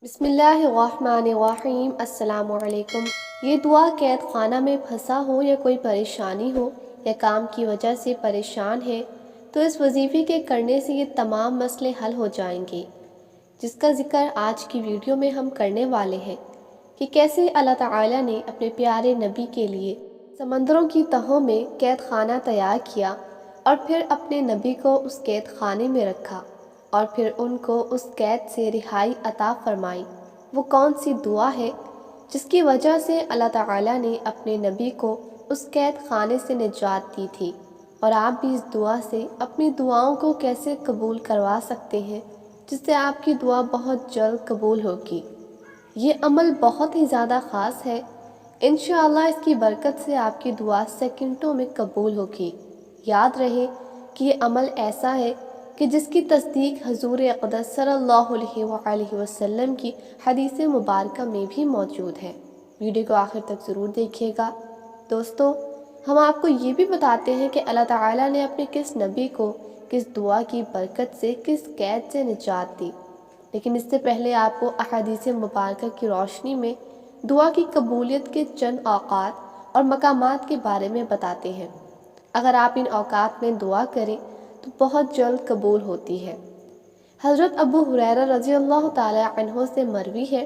بسم اللہ الرحمن الرحیم۔ السلام علیکم۔ یہ دعا قید خانہ میں پھنسا ہو یا کوئی پریشانی ہو یا کام کی وجہ سے پریشان ہے تو اس وظیفے کے کرنے سے یہ تمام مسئلے حل ہو جائیں گے، جس کا ذکر آج کی ویڈیو میں ہم کرنے والے ہیں کہ کیسے اللہ تعالیٰ نے اپنے پیارے نبی کے لیے سمندروں کی تہوں میں قید خانہ تیار کیا اور پھر اپنے نبی کو اس قید خانے میں رکھا اور پھر ان کو اس قید سے رہائی عطا فرمائی۔ وہ کون سی دعا ہے جس کی وجہ سے اللہ تعالیٰ نے اپنے نبی کو اس قید خانے سے نجات دی تھی، اور آپ بھی اس دعا سے اپنی دعاؤں کو کیسے قبول کروا سکتے ہیں جس سے آپ کی دعا بہت جلد قبول ہوگی۔ یہ عمل بہت ہی زیادہ خاص ہے، انشاءاللہ اس کی برکت سے آپ کی دعا سیکنڈوں میں قبول ہوگی۔ یاد رہے کہ یہ عمل ایسا ہے کہ جس کی تصدیق حضور اقدس صلی اللہ علیہ وآلہ وسلم کی حدیث مبارکہ میں بھی موجود ہے۔ ویڈیو کو آخر تک ضرور دیکھیے گا۔ دوستو، ہم آپ کو یہ بھی بتاتے ہیں کہ اللہ تعالیٰ نے اپنے کس نبی کو کس دعا کی برکت سے کس قید سے نجات دی، لیکن اس سے پہلے آپ کو احادیث مبارکہ کی روشنی میں دعا کی قبولیت کے چند اوقات اور مقامات کے بارے میں بتاتے ہیں۔ اگر آپ ان اوقات میں دعا کریں تو بہت جلد قبول ہوتی ہے۔ حضرت ابو ہریرہ رضی اللہ تعالی عنہ سے مروی ہے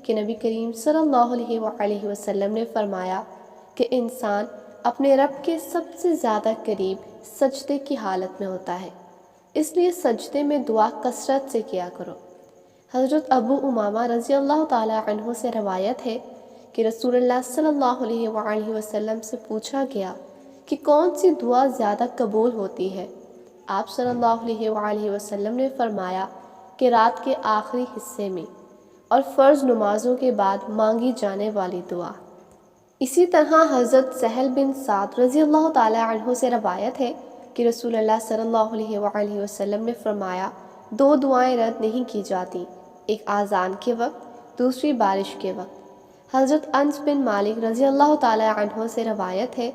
کہ نبی کریم صلی اللہ علیہ وآلہ وسلم نے فرمایا کہ انسان اپنے رب کے سب سے زیادہ قریب سجدے کی حالت میں ہوتا ہے، اس لیے سجدے میں دعا کثرت سے کیا کرو۔ حضرت ابو امامہ رضی اللہ تعالی عنہ سے روایت ہے کہ رسول اللہ صلی اللہ علیہ وآلہ وسلم سے پوچھا گیا کہ کون سی دعا زیادہ قبول ہوتی ہے؟ آپ صلی اللہ علیہ وآلہ وسلم نے فرمایا کہ رات کے آخری حصے میں اور فرض نمازوں کے بعد مانگی جانے والی دعا۔ اسی طرح حضرت سہل بن سعد رضی اللہ تعالی عنہ سے روایت ہے کہ رسول اللہ صلی اللہ علیہ وآلہ وسلم نے فرمایا دو دعائیں رد نہیں کی جاتی، ایک آذان کے وقت، دوسری بارش کے وقت۔ حضرت انس بن مالک رضی اللہ تعالی عنہ سے روایت ہے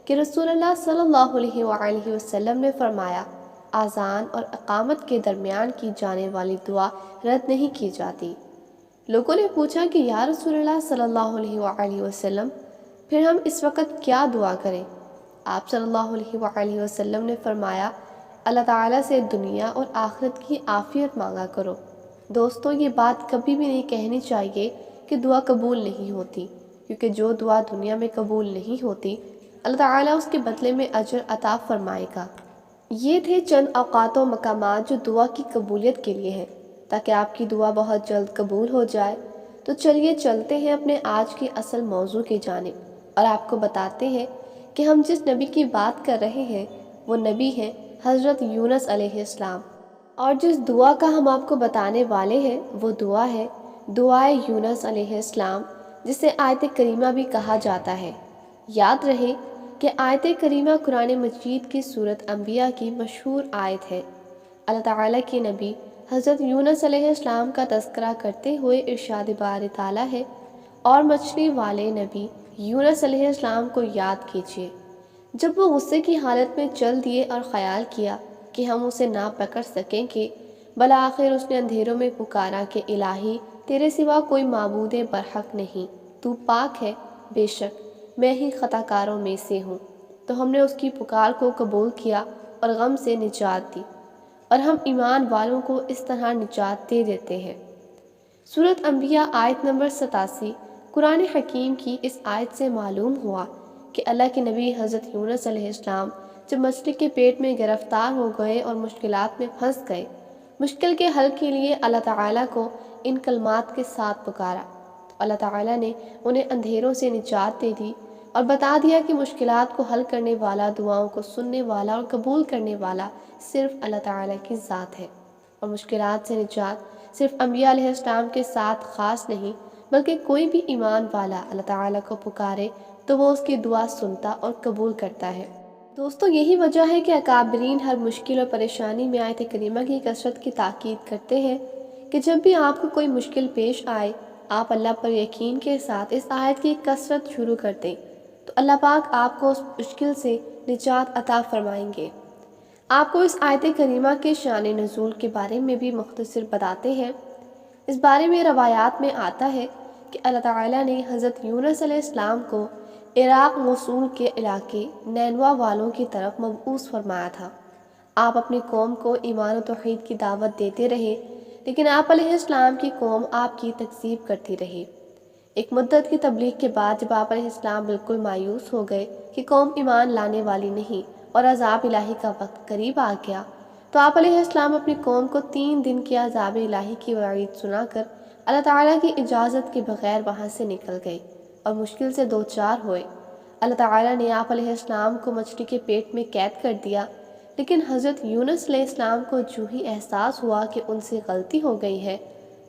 کہ رسول اللہ صلی اللہ علیہ وآلہ وسلم نے فرمایا آذان اور اقامت کے درمیان کی جانے والی دعا رد نہیں کی جاتی۔ لوگوں نے پوچھا کہ یا رسول اللہ صلی اللہ علیہ وآلہ وسلم، پھر ہم اس وقت کیا دعا کریں؟ آپ صلی اللہ علیہ وآلہ وسلم نے فرمایا اللہ تعالیٰ سے دنیا اور آخرت کی عافیت مانگا کرو۔ دوستو، یہ بات کبھی بھی نہیں کہنی چاہیے کہ دعا قبول نہیں ہوتی، کیونکہ جو دعا دنیا میں قبول نہیں ہوتی اللہ تعالیٰ اس کے بدلے میں اجر عطا فرمائے گا۔ یہ تھے چند اوقات و مقامات جو دعا کی قبولیت کے لیے ہیں، تاکہ آپ کی دعا بہت جلد قبول ہو جائے۔ تو چلیے چلتے ہیں اپنے آج کی اصل موضوع کی جانب اور آپ کو بتاتے ہیں کہ ہم جس نبی کی بات کر رہے ہیں وہ نبی ہیں حضرت یونس علیہ السلام، اور جس دعا کا ہم آپ کو بتانے والے ہیں وہ دعا ہے دعائے یونس علیہ السلام، جسے آیت کریمہ بھی کہا جاتا ہے۔ یاد رہے کہ آیت کریمہ قرآن مجید کی سورۃ انبیاء کی مشہور آیت ہے۔ اللہ تعالیٰ کے نبی حضرت یونس علیہ السلام کا تذکرہ کرتے ہوئے ارشاد باری تعالیٰ ہے، اور مچھلی والے نبی یونس علیہ السلام کو یاد کیجیے جب وہ غصے کی حالت میں چل دیے اور خیال کیا کہ ہم اسے نہ پکڑ سکیں گے، بالآخر اس نے اندھیروں میں پکارا کہ الہی، تیرے سوا کوئی معبود برحق نہیں، تو پاک ہے، بے شک میں ہی خطا کاروں میں سے ہوں۔ تو ہم نے اس کی پکار کو قبول کیا اور غم سے نجات دی، اور ہم ایمان والوں کو اس طرح نجات دے دیتے ہیں۔ سورۃ انبیاء آیت نمبر 87 قرآن حکیم کی اس آیت سے معلوم ہوا کہ اللہ کے نبی حضرت یونس علیہ السلام جب مچھلی کے پیٹ میں گرفتار ہو گئے اور مشکلات میں پھنس گئے، مشکل کے حل کے لیے اللہ تعالیٰ کو ان کلمات کے ساتھ پکارا۔ اللہ تعالیٰ نے انہیں اندھیروں سے نجات دے دی اور بتا دیا کہ مشکلات کو حل کرنے والا، دعاؤں کو سننے والا اور قبول کرنے والا صرف اللہ تعالیٰ کی ذات ہے، اور مشکلات سے نجات صرف انبیاء علیہ السلام کے ساتھ خاص نہیں، بلکہ کوئی بھی ایمان والا اللہ تعالیٰ کو پکارے تو وہ اس کی دعا سنتا اور قبول کرتا ہے۔ دوستو، یہی وجہ ہے کہ اکابرین ہر مشکل اور پریشانی میں آیت کریمہ کی کثرت کی تاکید کرتے ہیں کہ جب بھی آپ کو کوئی مشکل پیش آئے، آپ اللہ پر یقین کے ساتھ اس آیت کی کثرت شروع کر دیں تو اللہ پاک آپ کو اس مشکل سے نجات عطا فرمائیں گے۔ آپ کو اس آیت کریمہ کے شان نزول کے بارے میں بھی مختصر بتاتے ہیں۔ اس بارے میں روایات میں آتا ہے کہ اللہ تعالیٰ نے حضرت یونس علیہ السلام کو عراق موصول کے علاقے نینوا والوں کی طرف مبعوث فرمایا تھا۔ آپ اپنی قوم کو ایمان و توحید کی دعوت دیتے رہے، لیکن آپ علیہ السلام کی قوم آپ کی تکذیب کرتی رہی۔ ایک مدت کی تبلیغ کے بعد جب آپ علیہ السلام بالکل مایوس ہو گئے کہ قوم ایمان لانے والی نہیں اور عذاب الہی کا وقت قریب آ گیا، تو آپ علیہ السلام اپنی قوم کو 3 دن کی عذاب الہی کی وعید سنا کر اللہ تعالیٰ کی اجازت کے بغیر وہاں سے نکل گئے اور مشکل سے 2-4 ہوئے۔ اللہ تعالیٰ نے آپ علیہ السلام کو مچھلی کے پیٹ میں قید کر دیا، لیکن حضرت یونس علیہ السلام کو جو ہی احساس ہوا کہ ان سے غلطی ہو گئی ہے،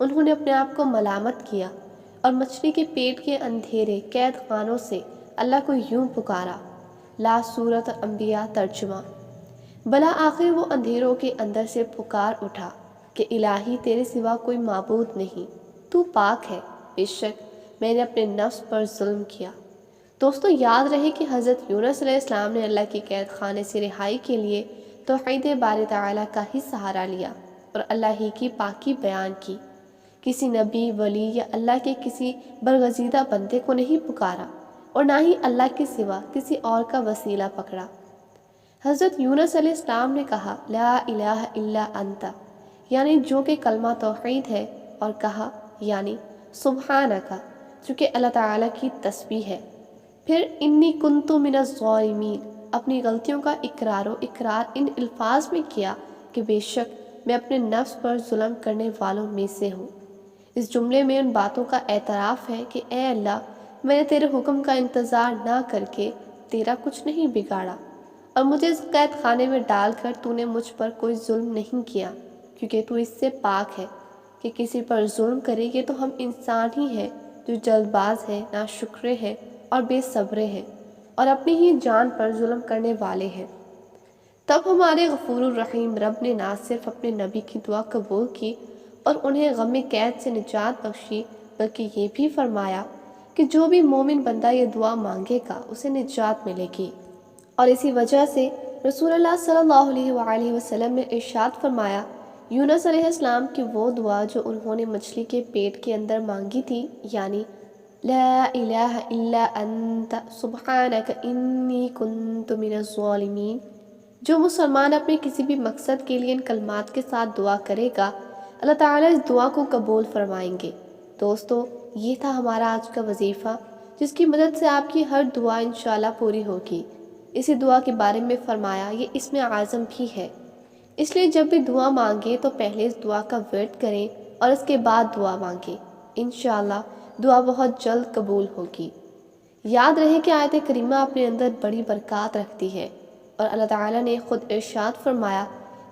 انہوں نے اپنے آپ کو ملامت کیا اور مچھلی کے پیٹ کے اندھیرے قید خانوں سے اللہ کو یوں پکارا۔ لا سورۃ انبیاء ترجمہ۔ بلاآخر وہ اندھیروں کے اندر سے پکار اٹھا کہ الہی تیرے سوا کوئی معبود نہیں، تو پاک ہے، بے شک میں نے اپنے نفس پر ظلم کیا۔ دوستو، یاد رہے کہ حضرت یونس علیہ السلام نے اللہ کے قید خانے سے رہائی کے لیے توحید باری تعالیٰ کا ہی سہارا لیا اور اللہ ہی کی پاکی بیان کی۔ کسی نبی، ولی یا اللہ کے کسی برگزیدہ بندے کو نہیں پکارا اور نہ ہی اللہ کے سوا کسی اور کا وسیلہ پکڑا۔ حضرت یونس علیہ السلام نے کہا لا الہ الا انت، یعنی جو کہ کلمہ توحید ہے، اور کہا یعنی سبحانک، جو کہ اللہ تعالیٰ کی تسبیح ہے۔ پھر انی کنت من الظالمین، اپنی غلطیوں کا اقرار ان الفاظ میں کیا کہ بے شک میں اپنے نفس پر ظلم کرنے والوں میں سے ہوں۔ اس جملے میں ان باتوں کا اعتراف ہے کہ اے اللہ، میں نے تیرے حکم کا انتظار نہ کر کے تیرا کچھ نہیں بگاڑا، اور مجھے اس قید خانے میں ڈال کر تو نے مجھ پر کوئی ظلم نہیں کیا، کیونکہ تو اس سے پاک ہے کہ کسی پر ظلم کرے۔ یہ تو ہم انسان ہی ہیں جو جلد باز ہیں، ناشکرے ہیں اور بے صبرے ہیں، اور اپنی ہی جان پر ظلم کرنے والے ہیں۔ تب ہمارے غفور الرحیم رب نے نہ صرف اپنے نبی کی دعا قبول کی اور انہیں غم قید سے نجات بخشی، بلکہ یہ بھی فرمایا کہ جو بھی مومن بندہ یہ دعا مانگے گا اسے نجات ملے گی۔ اور اسی وجہ سے رسول اللہ صلی اللہ علیہ وآلہ وسلم نے ارشاد فرمایا، یونس علیہ السلام کی وہ دعا جو انہوں نے مچھلی کے پیٹ کے اندر مانگی تھی، یعنی لا الہ الا انت سبحانک انی کنت من الظالمین، جو مسلمان اپنے کسی بھی مقصد کے لیے ان کلمات کے ساتھ دعا کرے گا، اللہ تعالیٰ اس دعا کو قبول فرمائیں گے۔ دوستو، یہ تھا ہمارا آج کا وظیفہ، جس کی مدد سے آپ کی ہر دعا انشاءاللہ پوری ہوگی۔ اسی دعا کے بارے میں فرمایا یہ اسم اعظم بھی ہے، اس لیے جب بھی دعا مانگیں تو پہلے اس دعا کا ورد کریں اور اس کے بعد دعا مانگیں۔ انشاءاللہ دعا بہت جلد قبول ہوگی۔ یاد رہے کہ آیت کریمہ اپنے اندر بڑی برکات رکھتی ہے، اور اللہ تعالیٰ نے خود ارشاد فرمایا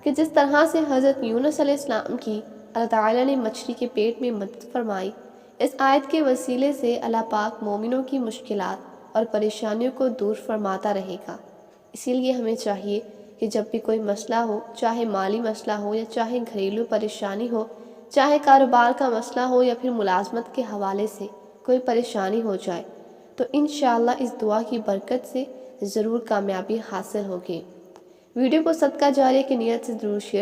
کہ جس طرح سے حضرت یونس علیہ السلام کی اللہ تعالیٰ نے مچھلی کے پیٹ میں مدد فرمائی، اس آیت کے وسیلے سے اللہ پاک مومنوں کی مشکلات اور پریشانیوں کو دور فرماتا رہے گا۔ اسی لیے ہمیں چاہیے کہ جب بھی کوئی مسئلہ ہو، چاہے مالی مسئلہ ہو یا چاہے گھریلو پریشانی ہو، چاہے کاروبار کا مسئلہ ہو یا پھر ملازمت کے حوالے سے کوئی پریشانی ہو جائے، تو انشاءاللہ اس دعا کی برکت سے ضرور کامیابی حاصل ہوگی۔ ویڈیو کو صدقہ جاریہ کی نیت سے ضرور شیئر